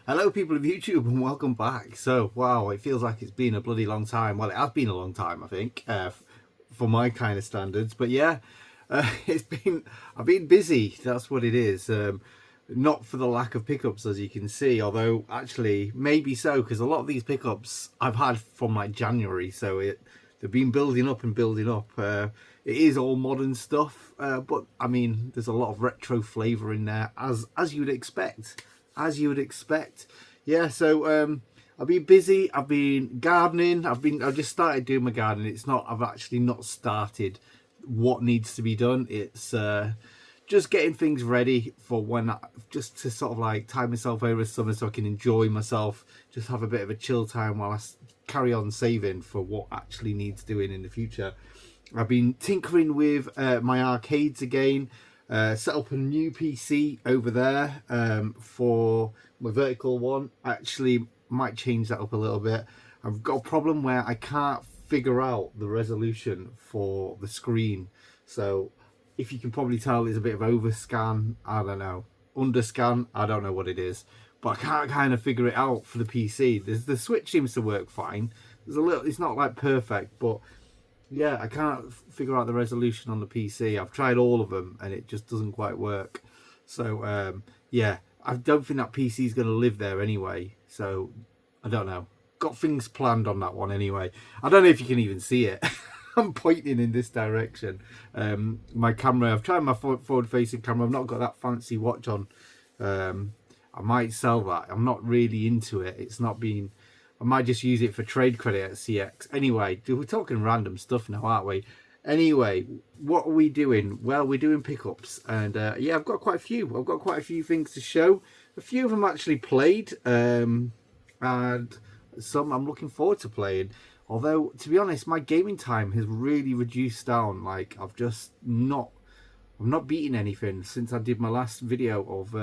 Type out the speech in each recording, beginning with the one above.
Hello people of YouTube and welcome back. So, wow, it feels like it's been a bloody long time. Well, it has been a long time, I think, for my kind of standards. But yeah, I've been busy, that's what it is. Not for the lack of pickups, as you can see, although actually maybe so, because a lot of these pickups I've had from like January, so they've been building up and building up. It is all modern stuff, but I mean, there's a lot of retro flavour in there, as you would expect. As you would expect. Yeah, so I've been busy, I've been gardening, I've just started doing my gardening. I've actually not started what needs to be done. It's just getting things ready for just to sort of like tie myself over summer so I can enjoy myself, just have a bit of a chill time while I carry on saving for what actually needs doing in the future. I've been tinkering with my arcades again. Set up a new PC over there for my vertical one. I actually might change that up a little bit. I've got a problem where I can't figure out the resolution for the screen. So if you can probably tell, it's a bit of overscan. I don't know. Underscan. I don't know what it is. But I can't kind of figure it out for the PC. The Switch seems to work fine. It's not like perfect, but yeah, I can't figure out the resolution on the PC. I've tried all of them and it just doesn't quite work. So yeah, I don't think that PC is going to live there anyway. So I don't know. Got things planned on that one anyway. I don't know if you can even see it. I'm pointing in this direction. My camera, I've tried my forward-facing camera. I've not got that fancy watch on. I might sell that. I'm not really into it. It's not been... I might just use it for trade credit at CX. Anyway, we're talking random stuff now, aren't we? Anyway, what are we doing? Well, we're doing pickups. And yeah, I've got quite a few. I've got quite a few things to show. A few of them actually played. And some I'm looking forward to playing. Although, to be honest, my gaming time has really reduced down. Like, I've not beaten anything since I did my last video of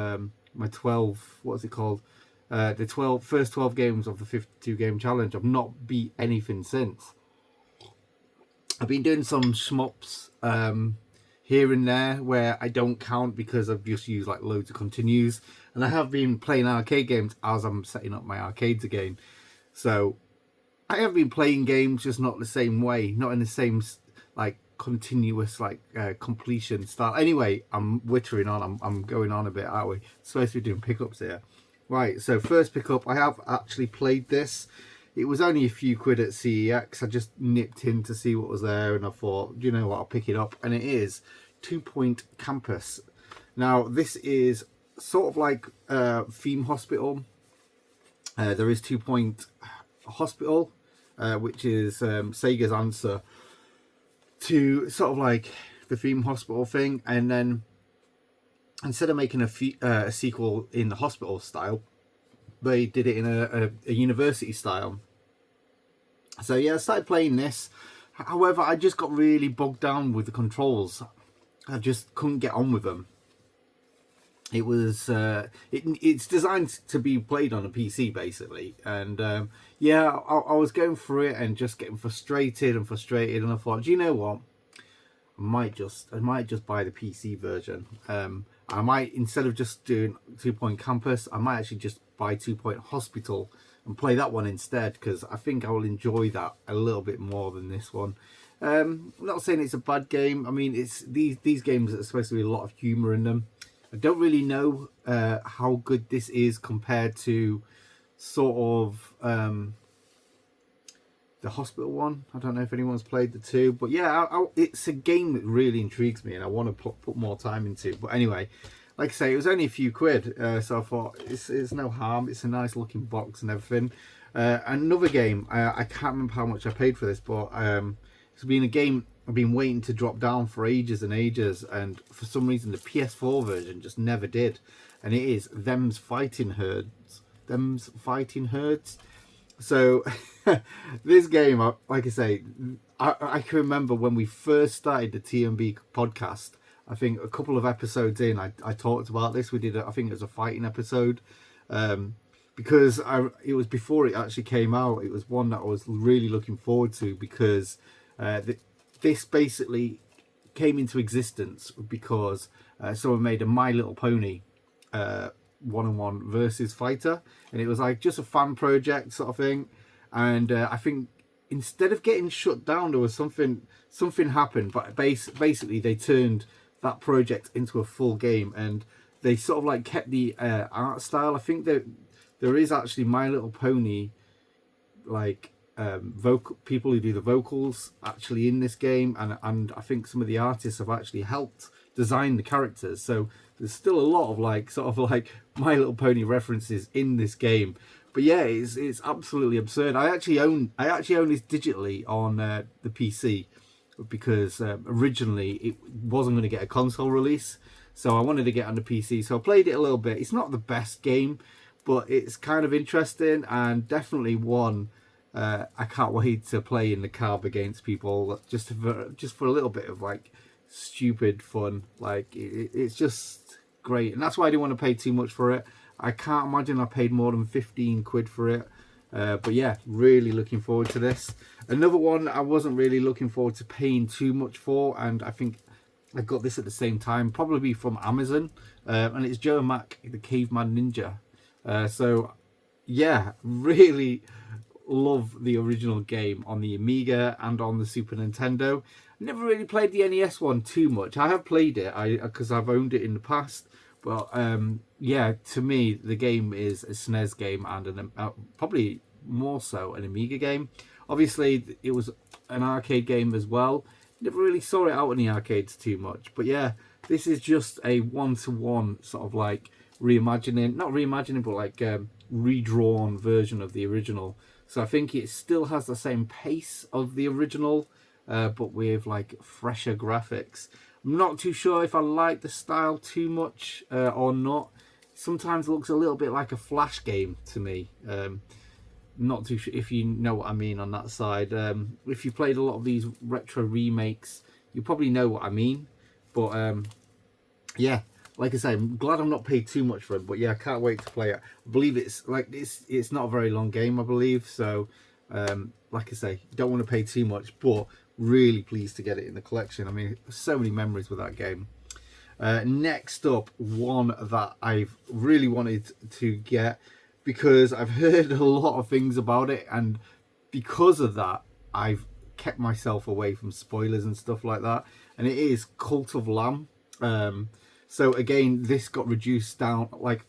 my 12, what's it called? The first 12 games of the 52 game challenge. I've not beat anything since. I've been doing some shmups here and there where I don't count because I've just used like loads of continues, and I have been playing arcade games as I'm setting up my arcades again. So I have been playing games, just not the same way, not in the same like continuous like completion style. Anyway, I'm wittering on. I'm going on a bit, aren't we? Supposed to be doing pickups here. Right, so first pickup, I have actually played this. It was only a few quid at CEX. I just nipped in to see what was there, and I thought, you know what, I'll pick it up. And it is Twoo Campus. Now, this is sort of like Theme Hospital. There is 2 Point Hospital, which is Sega's answer to sort of like the Theme Hospital thing. And then instead of making a sequel in the hospital style, they did it in a university style. So yeah, I started playing this. However, I just got really bogged down with the controls. I just couldn't get on with them. It was it's designed to be played on a PC basically, and yeah, I was going through it and just getting frustrated, and I thought, do you know what? I might just buy the PC version. I might, instead of just doing 2 Point Campus, I might actually just buy 2 Point Hospital and play that one instead, because I think I will enjoy that a little bit more than this one. I'm not saying it's a bad game. I mean, it's these games are supposed to be a lot of humour in them. I don't really know how good this is compared to sort of the hospital one. I don't know if anyone's played the two, but yeah, it's a game that really intrigues me and I want to put more time into. But anyway, like I say, it was only a few quid, so I thought it's no harm. It's a nice looking box and everything. Another game, I can't remember how much I paid for this, but it's been a game I've been waiting to drop down for ages and ages, and for some reason the PS4 version just never did, and it is Them's Fighting Herds. So this game, like I say, I can remember when we first started the TMB podcast. I think a couple of episodes in, I talked about this. We did, I think it was a fighting episode, because it was before it actually came out. It was one that I was really looking forward to, because this basically came into existence because someone made a My Little Pony one-on-one versus fighter, and it was like just a fan project sort of thing. And I think instead of getting shut down, there was something happened, but basically they turned that project into a full game, and they sort of like kept the art style. I think that there is actually My Little Pony, like vocal people who do the vocals actually in this game, and I think some of the artists have actually helped design the characters. So there's still a lot of like sort of like My Little Pony references in this game. But yeah, it's absolutely absurd. I actually own this digitally on the PC, because originally it wasn't going to get a console release, so I wanted to get on the PC. So I played it a little bit. It's not the best game, but it's kind of interesting, and definitely one I can't wait to play in the cab against people, just for a little bit of like stupid fun. Like it's just great, and that's why I didn't want to pay too much for it. I can't imagine I paid more than 15 quid for it. But yeah, really looking forward to this. Another one I wasn't really looking forward to paying too much for, and I think I got this at the same time, probably from Amazon, and it's Joe Mac, the Caveman Ninja. So yeah, really love the original game on the Amiga and on the Super Nintendo. Never really played the NES one too much. I have played it because I've owned it in the past. But yeah, to me, the game is a SNES game, and probably more so an Amiga game. Obviously, it was an arcade game as well. Never really saw it out in the arcades too much. But yeah, this is just a one-to-one sort of like reimagining, not reimagining, but like redrawn version of the original. So I think it still has the same pace of the original, but with like fresher graphics. I'm not too sure if I like the style too much or not. Sometimes it looks a little bit like a Flash game to me. Not too sure if you know what I mean on that side. If you played a lot of these retro remakes, you probably know what I mean. But yeah, like I say, I'm glad I'm not paid too much for it. But yeah, I can't wait to play it. I believe it's not a very long game, I believe. So like I say, don't want to pay too much, but really pleased to get it in the collection. I mean, so many memories with that game. Next up, one that I've really wanted to get because I've heard a lot of things about it, and because of that I've kept myself away from spoilers and stuff like that, and it is Cult of Lamb. So again, this got reduced down like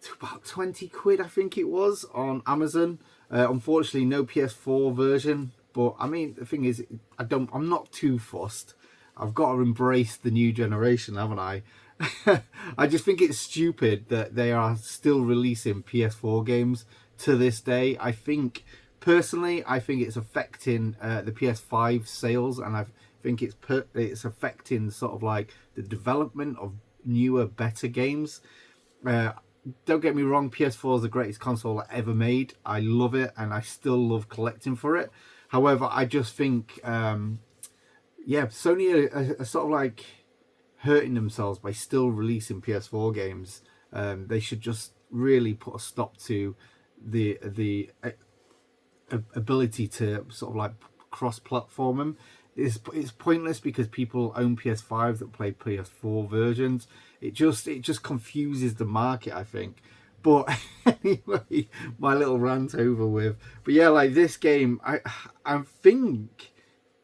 to about 20 quid, I think it was, on Amazon. Unfortunately, no PS4 version. But I mean, the thing is, I'm not too fussed. I've got to embrace the new generation, haven't I? I just think it's stupid that they are still releasing PS4 games to this day. I think, personally, it's affecting the PS5 sales, and I think it's affecting sort of like the development of newer, better games. Don't get me wrong, PS4 is the greatest console ever made. I love it, and I still love collecting for it. However, I just think, yeah, Sony are sort of like hurting themselves by still releasing PS4 games. They should just really put a stop to the ability to sort of like cross-platform them. It's pointless because people own PS5 that play PS4 versions. It just confuses the market, I think. But anyway, my little rant over with. But yeah, like this game, I think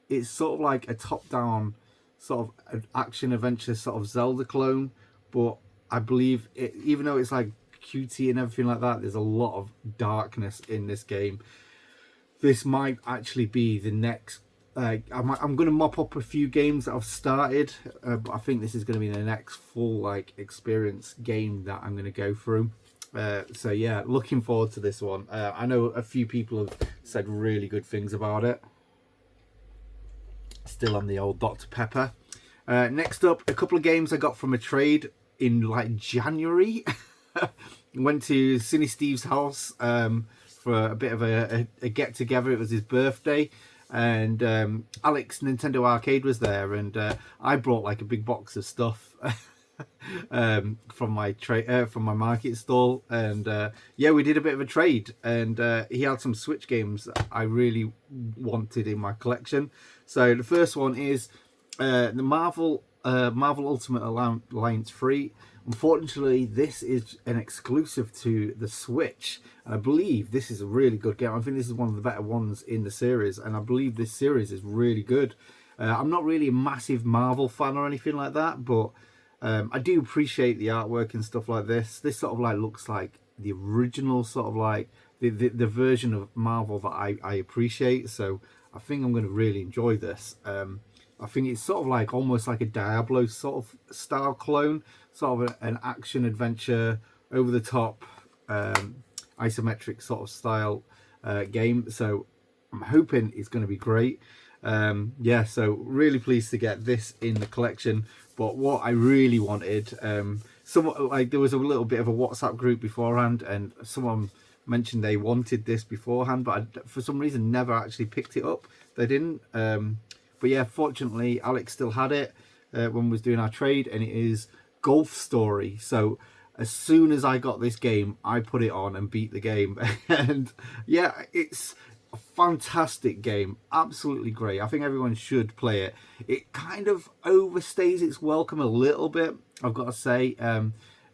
it's sort of like a top-down sort of action adventure sort of Zelda clone. But I believe it, even though it's like cutie and everything like that, there's a lot of darkness in this game. This might actually be the next. I'm going to mop up a few games that I've started, but I think this is going to be the next full like experience game that I'm going to go through. So yeah, looking forward to this one. I know a few people have said really good things about it. Still on the old Dr. Pepper. Next up, a couple of games I got from a trade in like January. Went to Cine Steve's house for a bit of a get together. It was his birthday, and Alex Nintendo Arcade was there, and I brought like a big box of stuff from my market stall, and yeah, we did a bit of a trade, and he had some Switch games that I really wanted in my collection. So the first one is the Marvel Ultimate Alliance 3, Unfortunately, this is an exclusive to the Switch, and I believe this is a really good game. I think this is one of the better ones in the series, and I believe this series is really good. I'm not really a massive Marvel fan or anything like that, but I do appreciate the artwork and stuff like this. This sort of like looks like the original sort of like the version of Marvel that I appreciate. So I think I'm going to really enjoy this. I think it's sort of like almost like a Diablo sort of style clone, sort of an action adventure, over the top, isometric sort of style game. So I'm hoping it's going to be great. Yeah, so really pleased to get this in the collection. But what I really wanted, somewhat like there was a little bit of a WhatsApp group beforehand, and someone mentioned they wanted this beforehand, but I, for some reason, never actually picked it up. They didn't. But yeah, fortunately, Alex still had it when we was doing our trade, and it is Golf Story. So as soon as I got this game, I put it on and beat the game. And yeah, it's a fantastic game, absolutely great. I think everyone should play it. It kind of overstays its welcome a little bit, I've got to say.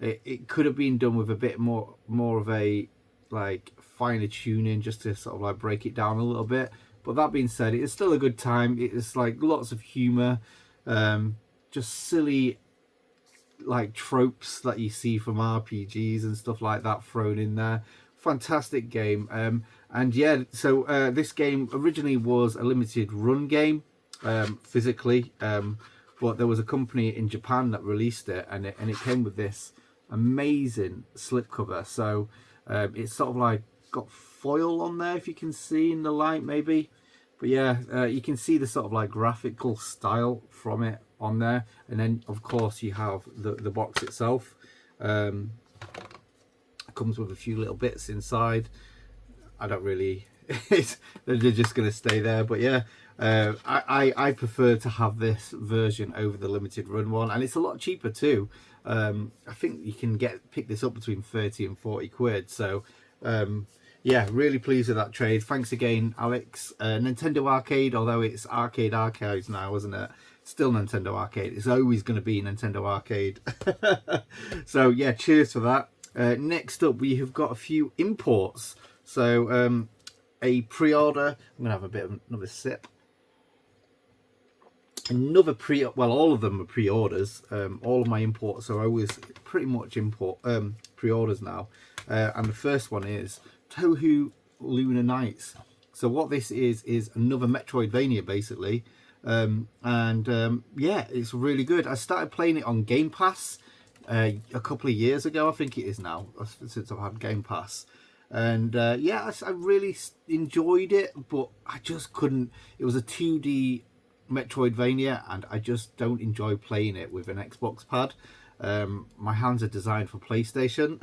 It could have been done with a bit more of a like finer tuning, just to sort of like break it down a little bit. But that being said, it's still a good time. It's like lots of humor, just silly like tropes that you see from RPGs and stuff like that thrown in there. Fantastic game. And yeah, so this game originally was a limited run game, physically, but there was a company in Japan that released it, and it came with this amazing slipcover. So it's sort of like got foil on there, if you can see in the light maybe. But yeah, you can see the sort of like graphical style from it on there. And then of course you have the box itself. It comes with a few little bits inside. I don't really, they're just going to stay there. But yeah, I prefer to have this version over the limited run one. And it's a lot cheaper too. I think you can pick this up between 30 and 40 quid. So yeah, really pleased with that trade. Thanks again, Alex. Nintendo Arcade, although it's Arcade Archives now, isn't it? Still Nintendo Arcade. It's always going to be Nintendo Arcade. So yeah, cheers for that. Next up, we have got a few imports. So a pre-order. I'm going to have a bit of another sip. Another well, all of them are pre-orders. All of my imports are always pretty much pre-orders now. And the first one is Touhou Lunar Nights. So what this is another Metroidvania basically. Yeah, it's really good. I started playing it on Game Pass a couple of years ago, I think it is now, since I've had Game Pass. And yeah, I really enjoyed it, but I just couldn't. It was a 2D Metroidvania, and I just don't enjoy playing it with an Xbox pad. My hands are designed for PlayStation.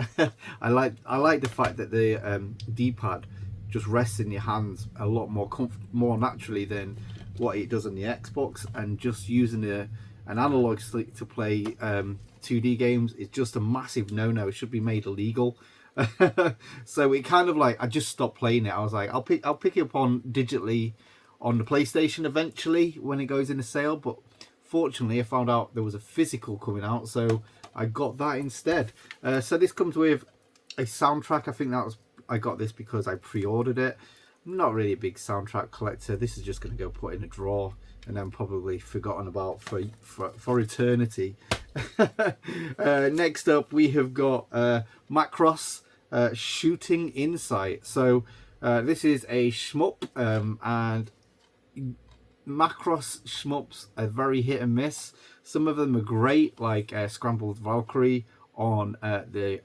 I like the fact that the D-pad just rests in your hands a lot more naturally than what it does on the Xbox, and just using an analog stick to play 2D games is just a massive no-no. It should be made illegal. So it kind of like, I just stopped playing it. I was like, I'll pick it up on digitally on the PlayStation eventually when it goes in a sale, but fortunately I found out there was a physical coming out, so I got that instead. So this comes with a soundtrack. I think I got this because I pre-ordered it. I'm not really a big soundtrack collector. This is just going to go put in a drawer and then probably forgotten about for eternity. Next up, we have got Macross Shooting Insight. So this is a shmup, and Macross shmups are very hit and miss. Some of them are great, like Scrambled Valkyrie on the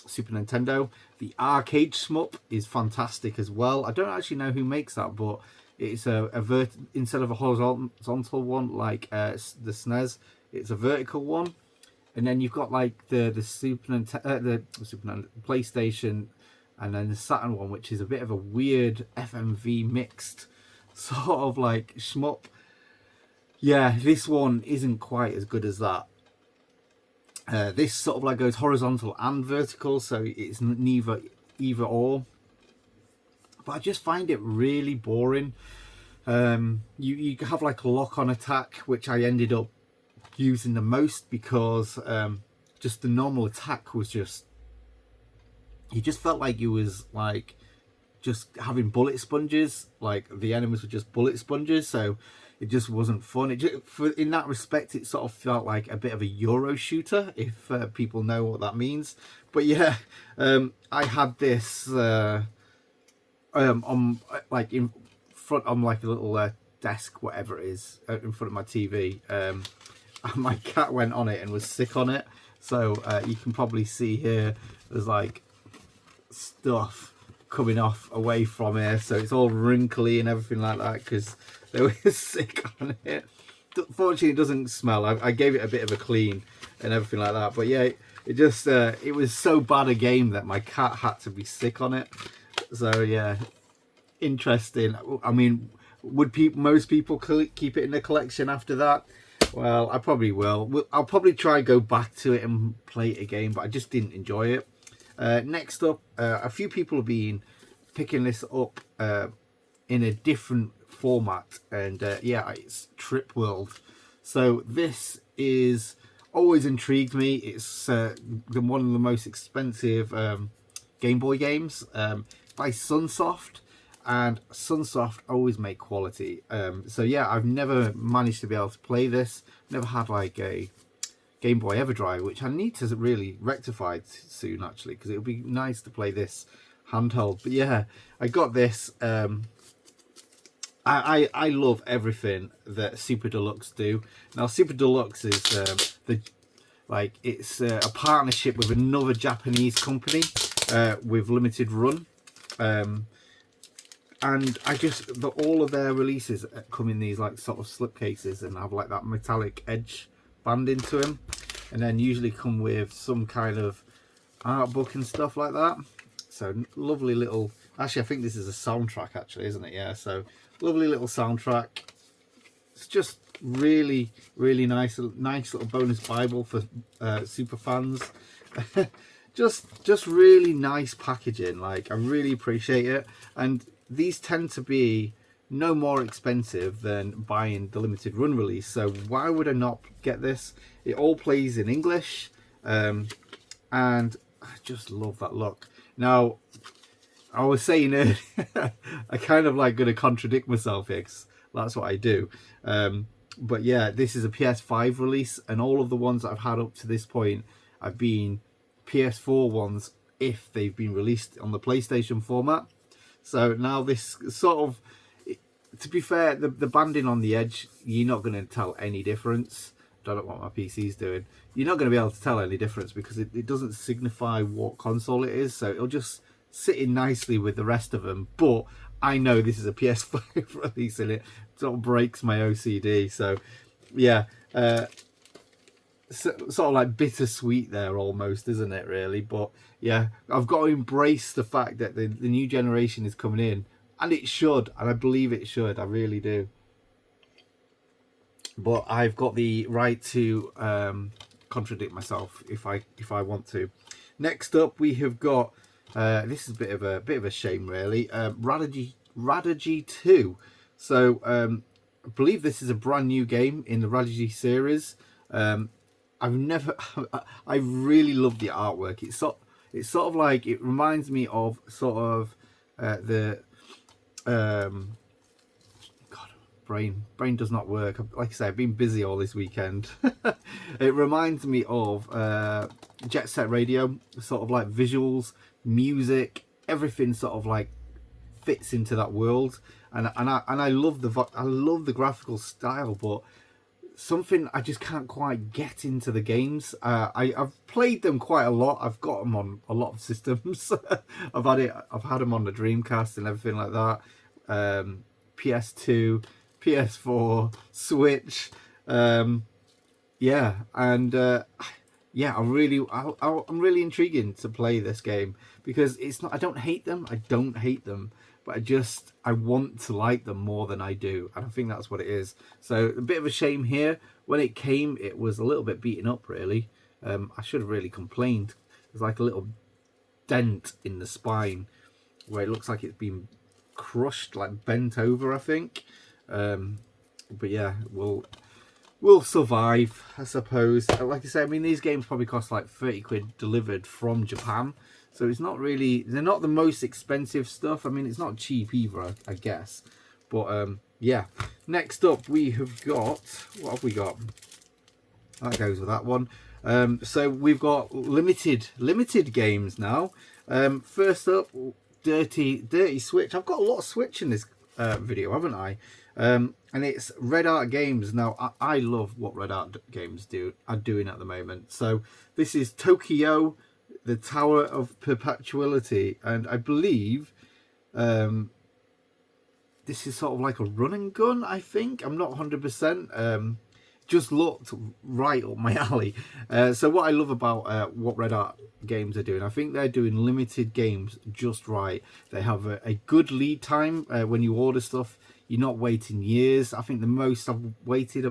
Super Nintendo. The arcade shmup is fantastic as well. I don't actually know who makes that, but it's instead of a horizontal one like the SNES, it's a vertical one. And then you've got like the PlayStation, and then the Saturn one, which is a bit of a weird FMV mixed sort of like shmup. Yeah, this one isn't quite as good as that. This sort of like goes horizontal and vertical, so it's either or. But I just find it really boring. You have like a lock-on attack, which I ended up using the most because just the normal attack was just, you just felt like you was like just having bullet sponges, like the enemies were just bullet sponges, so it just wasn't fun. In that respect, it sort of felt like a bit of a Euro shooter, if people know what that means. But yeah, I had this on like in front on like a little desk, whatever it is, in front of my TV. And my cat went on it and was sick on it, so you can probably see here there's like stuff coming off away from here, so it's all wrinkly and everything like that because they were sick on it. Fortunately, it doesn't smell. I gave it a bit of a clean and everything like that, but yeah, it just it was so bad a game that my cat had to be sick on it. So yeah, interesting. I mean, would most people keep it in their collection after that? Well, I probably will. I'll probably try and go back to it and play it again, but I just didn't enjoy it. Next up, a few people have been picking this up in a different format, and yeah, it's Trip World. So this is always intrigued me. It's one of the most expensive Game Boy games by Sunsoft, and Sunsoft always make quality. So yeah, I've never managed to be able to play this. Never had like a Game Boy Everdrive, which I need to really rectify soon actually, because it would be nice to play this handheld. But yeah, I got this. I love everything that Super Deluxe do. Now Super Deluxe is it's a partnership with another Japanese company with limited run, and all of their releases come in these like sort of slipcases and have like that metallic edge band into them, and then usually come with some kind of art book and stuff like that. So lovely little, actually I think this is a soundtrack actually, isn't it? Yeah, so lovely little soundtrack. It's just really nice little bonus Bible for super fans. just really nice packaging. Like, I really appreciate it, and these tend to be no more expensive than buying the limited run release, so why would I not get this? It all plays in English, and I just love that look. Now, I was saying earlier, I kind of like going to contradict myself here, 'cause that's what I do. But yeah, this is a PS5 release, and all of the ones that I've had up to this point have been PS4 ones if they've been released on the PlayStation format. So now this sort of, to be fair, the banding on the edge, you're not going to tell any difference. I don't know what my PC's doing. You're not going to be able to tell any difference because it doesn't signify what console it is, so it'll just sit in nicely with the rest of them. But I know this is a PS5 release, and it sort of breaks my OCD. So yeah, sort of like bittersweet there almost, isn't it really? But yeah, I've got to embrace the fact that the new generation is coming in, and it should, and I believe it should. I really do. But I've got the right to contradict myself if I want to. Next up, we have got this is a bit of a shame, really. Radigy 2. So I believe this is a brand new game in the Radigy series. I really love the artwork. It's sort of like, it reminds me of sort of the brain does not work. Like I say, I've been busy all this weekend. It reminds me of Jet Set Radio, sort of like visuals, music, everything sort of like fits into that world, and I love the graphical style, but something I just can't quite get into the games. I've played them quite a lot. I've got them on a lot of systems. I've had them on the Dreamcast and everything like that. PS2, PS4, Switch. Yeah, and yeah, I'm really intrigued to play this game, because it's not, I don't hate them, but I want to like them more than I do, and I think that's what it is. So a bit of a shame here. When it came, it was a little bit beaten up, really. I should have really complained. There's like a little dent in the spine where it looks like it's been crushed, like bent over, I think. But yeah, we'll survive, I suppose. Like I say, I mean, these games probably cost like 30 quid delivered from Japan. So it's not really, they're not the most expensive stuff. I mean, it's not cheap either, I guess. But yeah, next up we have got, what have we got? That goes with that one. So we've got limited games now. First up, Dirty Switch. I've got a lot of Switch in this video, haven't I? And it's Red Art Games. Now I love what Red Art Games are doing at the moment. So this is Tokyo, the Tower of Perpetuity, and I believe this is sort of like a run and gun. I think I'm not 100%. Just looked right up my alley. So what I love about what Red Art Games are doing, I think they're doing limited games just right. They have a good lead time when you order stuff. You're not waiting years. I think the most I've waited,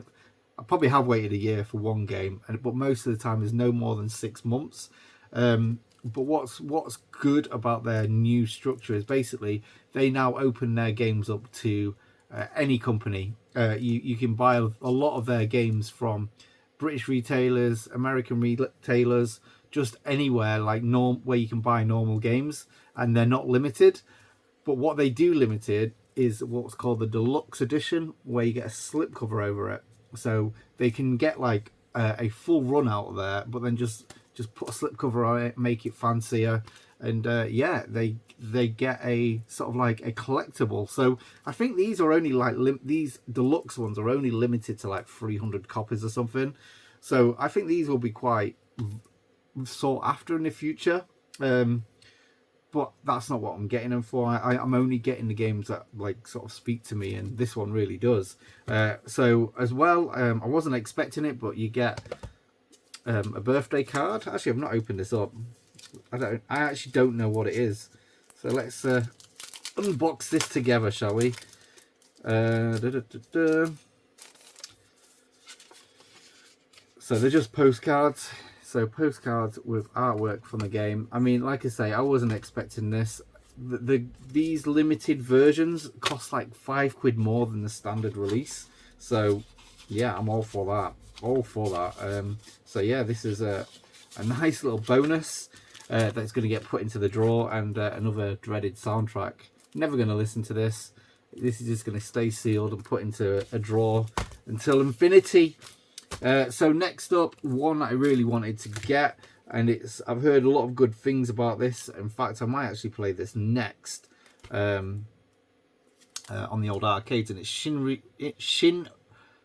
I probably have waited a year for one game, but most of the time is no more than 6 months. But what's good about their new structure is basically they now open their games up to any company. You can buy a lot of their games from British retailers, American retailers, just anywhere like where you can buy normal games, and they're not limited. But what they do limited is what's called the deluxe edition, where you get a slipcover over it, so they can get like a full run out of there, but then just put a slipcover on it, make it fancier, and yeah, they get a sort of like a collectible. So I think these are only like these deluxe ones are only limited to like 300 copies or something. So I think these will be quite sought after in the future. But that's not what I'm getting them for. I'm only getting the games that like sort of speak to me, and this one really does. So as well, I wasn't expecting it, but you get a birthday card. Actually, I've not opened this up. I actually don't know what it is. So let's unbox this together, shall we? So they're just postcards. So postcards with artwork from the game. I mean, like I say, I wasn't expecting this. These limited versions cost like 5 quid more than the standard release. So yeah, I'm all for that. All for that. So yeah, this is a nice little bonus that's going to get put into the drawer, and another dreaded soundtrack. Never going to listen to this. This is just going to stay sealed and put into a drawer until infinity. So next up, one I really wanted to get, and I've heard a lot of good things about this. In fact, I might actually play this next on the old arcades, and it's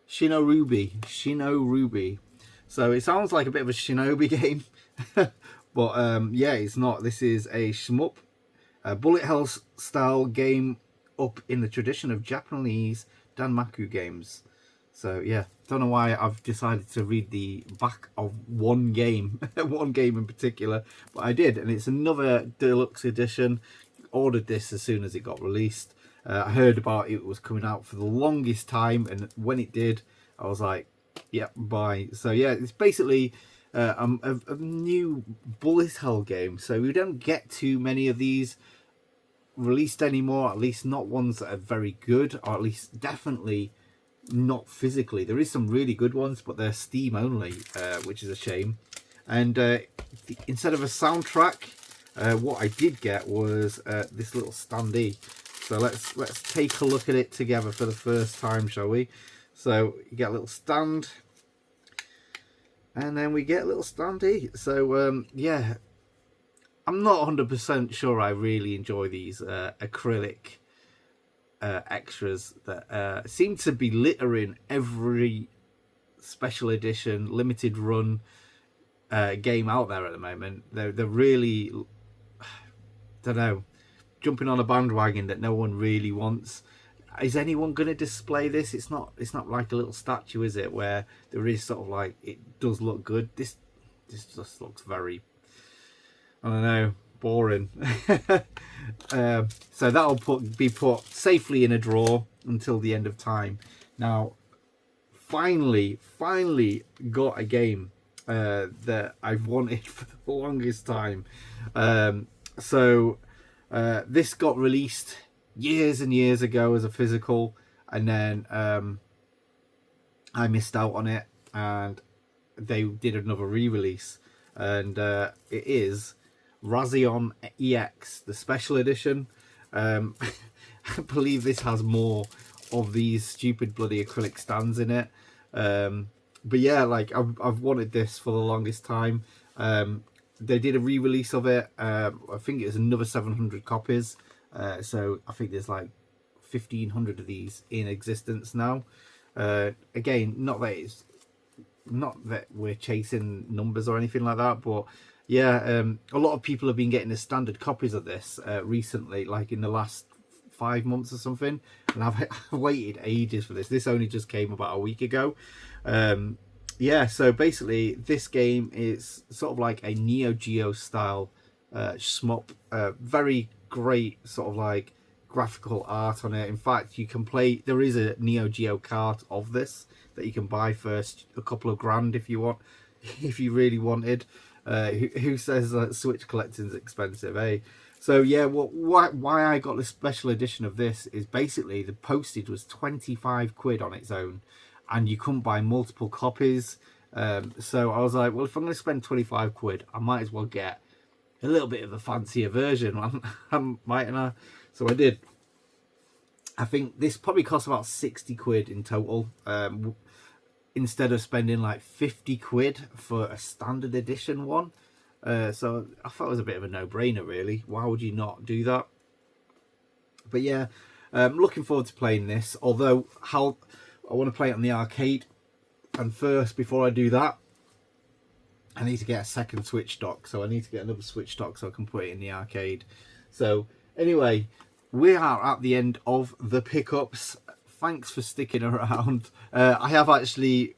Shinorubi. So it sounds like a bit of a shinobi game, but yeah, it's not. This is a shmup, a bullet hell style game up in the tradition of Japanese danmaku games. So yeah, don't know why I've decided to read the back of one game, one game in particular, but I did, and it's another deluxe edition. Ordered this as soon as it got released. I heard about it was coming out for the longest time, and when it did, I was like, yeah, buy. So yeah, it's basically a new bullet hell game. So we don't get too many of these released anymore, at least not ones that are very good, or at least definitely not physically. There is some really good ones, but they're Steam only, which is a shame. And instead of a soundtrack, what I did get was this little standee. So let's take a look at it together for the first time, shall we? So you get a little stand, and then we get a little standee. So yeah, I'm not 100% sure I really enjoy these acrylic extras that seem to be littering every special edition, limited run game out there at the moment. They're really, don't know, jumping on a bandwagon that no one really wants. Is anyone going to display this? It's not like a little statue, is it? Where there is sort of like, it does look good. This just looks very, I don't know, boring. So that'll be put safely in a drawer until the end of time. Now, finally got a game that I've wanted for the longest time. So this got released years and years ago as a physical, and then I missed out on it, and they did another re-release, and it is Rion EX, the special edition. I believe this has more of these stupid bloody acrylic stands in it. But yeah, like I've wanted this for the longest time. They did a re-release of it. I think it was another 700 copies. So I think there's like 1,500 of these in existence now. Again, not that we're chasing numbers or anything like that, but yeah, a lot of people have been getting the standard copies of this recently, like in the last 5 months or something, and I've waited ages for this. This only just came about a week ago. Yeah, so basically this game is sort of like a Neo Geo style shmup. Very great sort of like graphical art on it. In fact, you can play, there is a Neo Geo cart of this that you can buy for a couple of grand if you want, if you really wanted. Who says that Switch collecting's expensive, eh? So yeah, why I got the special edition of this is basically the postage was 25 quid on its own, and you couldn't buy multiple copies. So I was like, well, if I'm going to spend 25 quid, I might as well get a little bit of a fancier version, mightn't I? So I did. I think this probably cost about 60 quid in total, instead of spending like 50 quid for a standard edition one. So I thought it was a bit of a no-brainer, really. Why would you not do that? But yeah, looking forward to playing this. Although I want to play it on the arcade, and first, before I do that, I need to get a second Switch dock. So I need to get another Switch dock so I can put it in the arcade. So anyway, we are at the end of the pickups. Thanks for sticking around. I have actually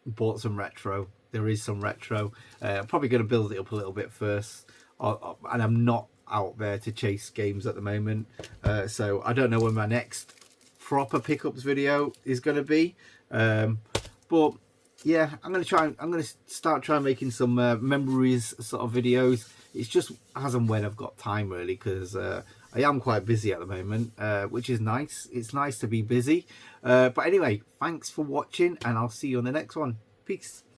bought some retro. There is some retro. I'm probably going to build it up a little bit first, and I'm not out there to chase games at the moment, so I don't know when my next proper pickups video is going to be, but yeah, I'm going to start trying making some memories sort of videos. It's just as and when I've got time, really, because I am quite busy at the moment, which is nice. It's nice to be busy, but anyway, thanks for watching, and I'll see you on the next one. Peace.